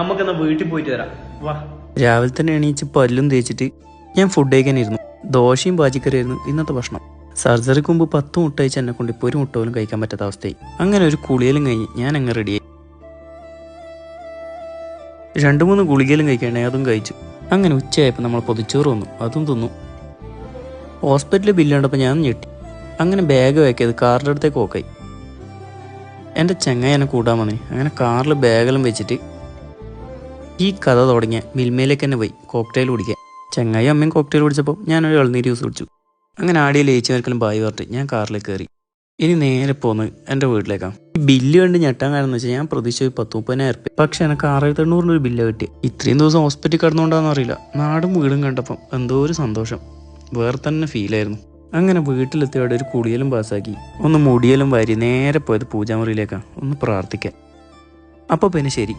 നമുക്കെന്നാ വീട്ടിൽ പോയിട്ട് വരാം, വാ. രാവിലെ തന്നെ എണീച്ച് പല്ലും തേച്ചിട്ട് ഞാൻ ഫുഡ് കഴിക്കാനിരുന്നു. ദോശയും പാചിക്കറിയായിരുന്നു ഇന്നത്തെ ഭക്ഷണം. സർജറിക്ക് മുമ്പ് 10 മുട്ട കഴിച്ച് എന്നെ കൊണ്ട് ഇപ്പോൾ ഒരു മുട്ട പോലും കഴിക്കാൻ പറ്റാത്ത അവസ്ഥയായി. അങ്ങനെ ഒരു കുളിയലും കഴിഞ്ഞ് ഞാൻ അങ്ങ് റെഡിയായി. 2-3 ഗുളികയിലും കഴിക്കണേ, അതും കഴിച്ചു. അങ്ങനെ ഉച്ചയായപ്പോൾ നമ്മൾ പൊതിച്ചോറ് വന്നു, അതും തിന്നു. ഹോസ്പിറ്റലിൽ ബില്ല് കണ്ടപ്പോൾ ഞാൻ ഞെട്ടി. അങ്ങനെ ബാഗ് വയ്ക്കിയത് കാറിൻ്റെ അടുത്തേക്ക് പോക്കായി. എൻ്റെ ചങ്ങായി എന്നെ കൂട്ടാൻ വന്നിന്. അങ്ങനെ കാറിൽ ബാഗെല്ലാം വെച്ചിട്ട് ഈ കഥ തുടങ്ങിയ മിൽമയിലേക്ക് തന്നെ പോയി കോക്ടെയിൽ കുടിക്കാൻ. ചങ്ങായി അമ്മയും കോക്ടെയിൽ കുടിച്ചപ്പോൾ ഞാനൊരു ഇളനീര് ജ്യൂസ് കുടിച്ചു. അങ്ങനെ ആടിയിൽ ഏച്ചിമാർക്കെല്ലാം ബായി പറഞ്ഞിട്ട് ഞാൻ കാറിലേക്ക് കയറി. ഇനി നേരെ പോകുന്നത് എൻ്റെ വീട്ടിലേക്കാണ്. ഈ ബില്ല് കണ്ട് ഞെട്ടാൻ കാരണം എന്ന് വെച്ചാൽ ഞാൻ പ്രതീക്ഷിച്ച് 10-30,000 രൂപ, പക്ഷെ എനിക്ക് 6,800 ഒരു ബില്ല് കിട്ടി. ഇത്രയും ദിവസം ഹോസ്പിറ്റലിൽ കിടന്നുകൊണ്ടാണെന്ന് അറിയില്ല, നാടും വീടും കണ്ടപ്പം എന്തോ ഒരു സന്തോഷം, വേറെ തന്നെ ഫീലായിരുന്നു. അങ്ങനെ വീട്ടിലെത്തിയോടെ ഒരു കുളിയലും പാസ്സാക്കി ഒന്ന് മുടിയലും വാരി നേരെ പോയത് പൂജാമുറിയിലേക്കാണ് ഒന്ന് പ്രാർത്ഥിക്കാൻ. അപ്പോൾ പിന്നെ ശരി.